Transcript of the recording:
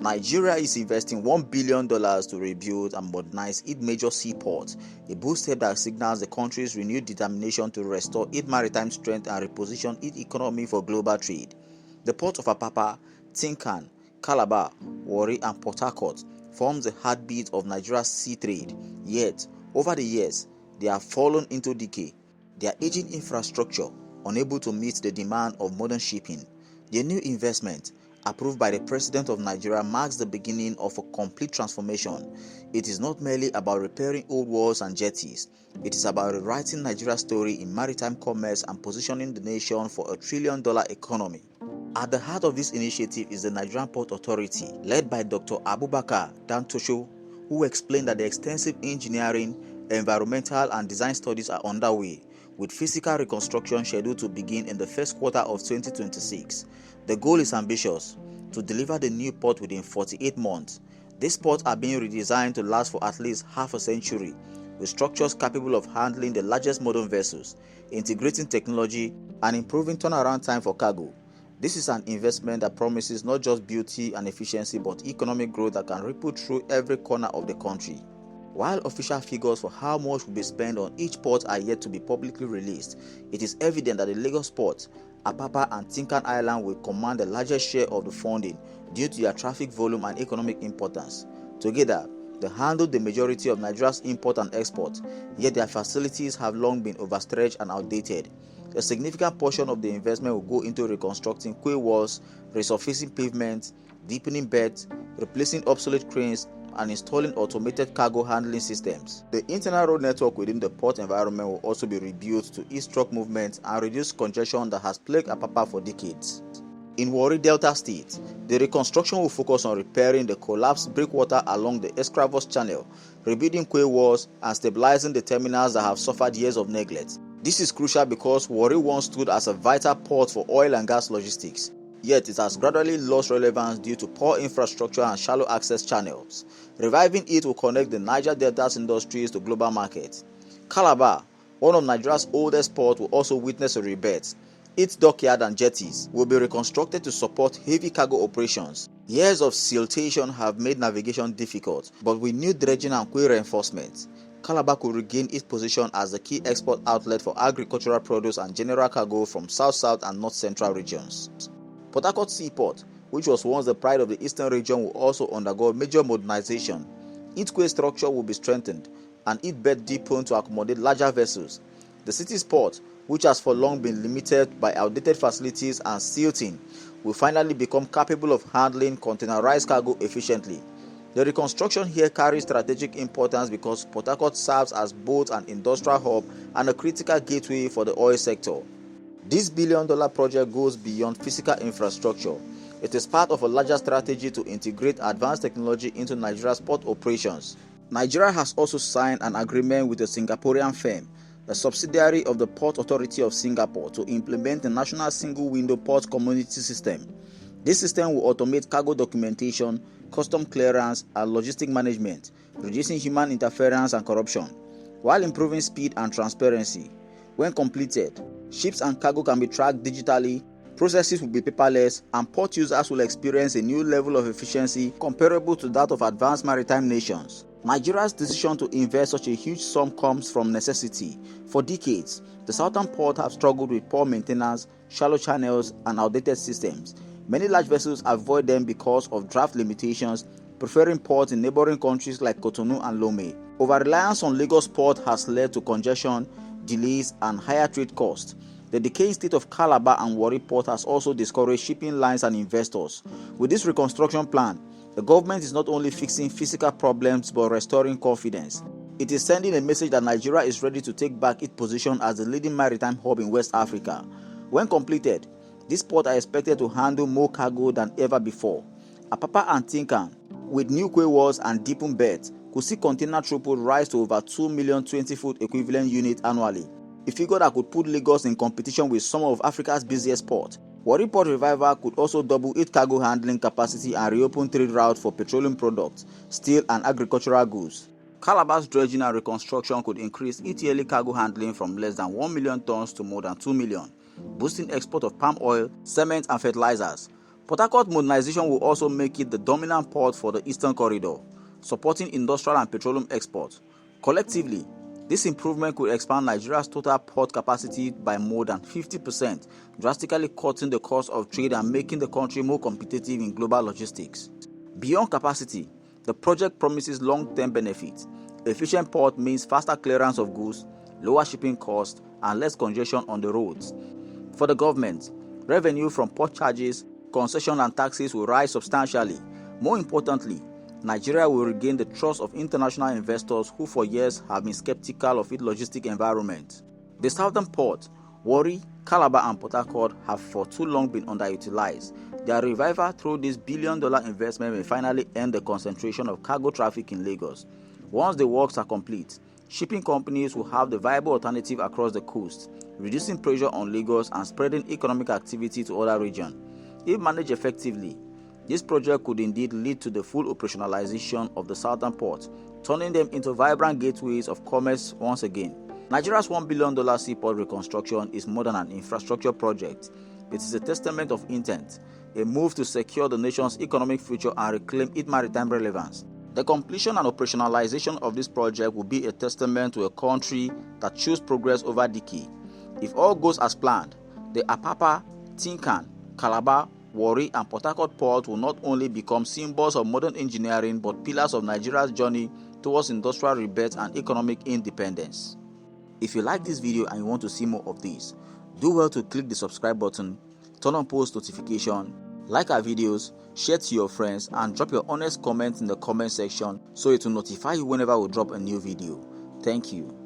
Nigeria is investing $1 billion to rebuild and modernize its major seaport, a bold step that signals the country's renewed determination to restore its maritime strength and reposition its economy for global trade. The ports of Apapa, Tinkan, Calabar, Warri, and Port Harcourt form the heartbeat of Nigeria's sea trade, yet, over the years, they have fallen into decay. Their aging infrastructure, unable to meet the demand of modern shipping. The new investment, approved by the President of Nigeria, marks the beginning of a complete transformation. It is not merely about repairing old walls and jetties. It is about rewriting Nigeria's story in maritime commerce and positioning the nation for a $1 trillion economy. At the heart of this initiative is the Nigerian Port Authority, led by Dr. Abubakar Dantosho, who explained that the extensive engineering, environmental and design studies are underway, with physical reconstruction scheduled to begin in the first quarter of 2026. The goal is ambitious: to deliver the new port within 48 months. These ports are being redesigned to last for at least half a century, with structures capable of handling the largest modern vessels, integrating technology, and improving turnaround time for cargo. This is an investment that promises not just beauty and efficiency but economic growth that can ripple through every corner of the country. While official figures for how much will be spent on each port are yet to be publicly released, it is evident that the Lagos port, Apapa and Tinkan Island will command the largest share of the funding due to their traffic volume and economic importance. Together, they handle the majority of Nigeria's import and export, yet their facilities have long been overstretched and outdated. A significant portion of the investment will go into reconstructing quay walls, resurfacing pavements, deepening beds, replacing obsolete cranes, and installing automated cargo handling systems. The internal road network within the port environment will also be rebuilt to ease truck movement and reduce congestion that has plagued Apapa for decades. In Warri Delta State, the reconstruction will focus on repairing the collapsed breakwater along the Escravos Channel, rebuilding quay walls, and stabilizing the terminals that have suffered years of neglect. This is crucial because Warri once stood as a vital port for oil and gas logistics, yet it has gradually lost relevance due to poor infrastructure and shallow access channels. Reviving it will connect the Niger Delta's industries to global markets. Calabar, one of Nigeria's oldest ports, will also witness a rebirth. Its dockyard and jetties will be reconstructed to support heavy cargo operations. Years of siltation have made navigation difficult, but with new dredging and quay reinforcement, Calabar could regain its position as the key export outlet for agricultural produce and general cargo from south-south and north-central regions. Port Harcourt Seaport, which was once the pride of the eastern region, will also undergo major modernization. Its quay structure will be strengthened and its bed deepened to accommodate larger vessels. The city's port, which has for long been limited by outdated facilities and silting, will finally become capable of handling containerized cargo efficiently. The reconstruction here carries strategic importance because Port Harcourt serves as both an industrial hub and a critical gateway for the oil sector. This billion-dollar project goes beyond physical infrastructure. It is part of a larger strategy to integrate advanced technology into Nigeria's port operations. Nigeria has also signed an agreement with a Singaporean firm, a subsidiary of the Port Authority of Singapore, to implement the National Single-Window Port Community System. This system will automate cargo documentation, custom clearance, and logistic management, reducing human interference and corruption, while improving speed and transparency. When completed, ships and cargo can be tracked digitally, processes will be paperless, and port users will experience a new level of efficiency comparable to that of advanced maritime nations. Nigeria's decision to invest such a huge sum comes from necessity. For decades, the southern ports have struggled with poor maintenance, shallow channels, and outdated systems. Many large vessels avoid them because of draft limitations, preferring ports in neighboring countries like Cotonou and Lomé. Over-reliance on Lagos port has led to congestion, delays, and higher trade costs. The decaying state of Calabar and Warri port has also discouraged shipping lines and investors. With this reconstruction plan, the government is not only fixing physical problems but restoring confidence. It is sending a message that Nigeria is ready to take back its position as the leading maritime hub in West Africa. When completed, these ports are expected to handle more cargo than ever before. Apapa and Tinkan, with new quay walls and deepened beds, could see container throughput rise to over 2 million 20-foot equivalent units annually, a figure that could put Lagos in competition with some of Africa's busiest ports. Warri Port Revival could also double its cargo handling capacity and reopen trade routes for petroleum products, steel, and agricultural goods. Calabar's dredging and reconstruction could increase its yearly cargo handling from less than 1 million tons to more than 2 million, boosting export of palm oil, cement, and fertilizers. Port Harcourt modernization will also make it the dominant port for the Eastern Corridor, supporting industrial and petroleum exports. Collectively, this improvement could expand Nigeria's total port capacity by more than 50%, drastically cutting the cost of trade and making the country more competitive in global logistics. Beyond capacity, the project promises long-term benefits. Efficient port means faster clearance of goods, lower shipping costs, and less congestion on the roads. For the government, revenue from port charges, concession and taxes will rise substantially. More importantly, Nigeria will regain the trust of international investors who for years have been skeptical of its logistic environment. The southern port, Warri, Calabar and Port Harcourt have for too long been underutilized. Their revival through this billion-dollar investment may finally end the concentration of cargo traffic in Lagos. Once the works are complete, shipping companies will have the viable alternative across the coast, reducing pressure on Lagos and spreading economic activity to other regions. If managed effectively, this project could indeed lead to the full operationalization of the southern ports, turning them into vibrant gateways of commerce once again. Nigeria's $1 billion seaport reconstruction is more than an infrastructure project. It is a testament of intent, a move to secure the nation's economic future and reclaim its maritime relevance. The completion and operationalization of this project will be a testament to a country that chose progress over decay. If all goes as planned, the Apapa, Tinkan, Calabar, Warri and Port Harcourt ports will not only become symbols of modern engineering but pillars of Nigeria's journey towards industrial rebirth and economic independence. If you like this video and you want to see more of this, do well to click the subscribe button, turn on post notification, like our videos, share to your friends and drop your honest comments in the comment section so it will notify you whenever we drop a new video. Thank you.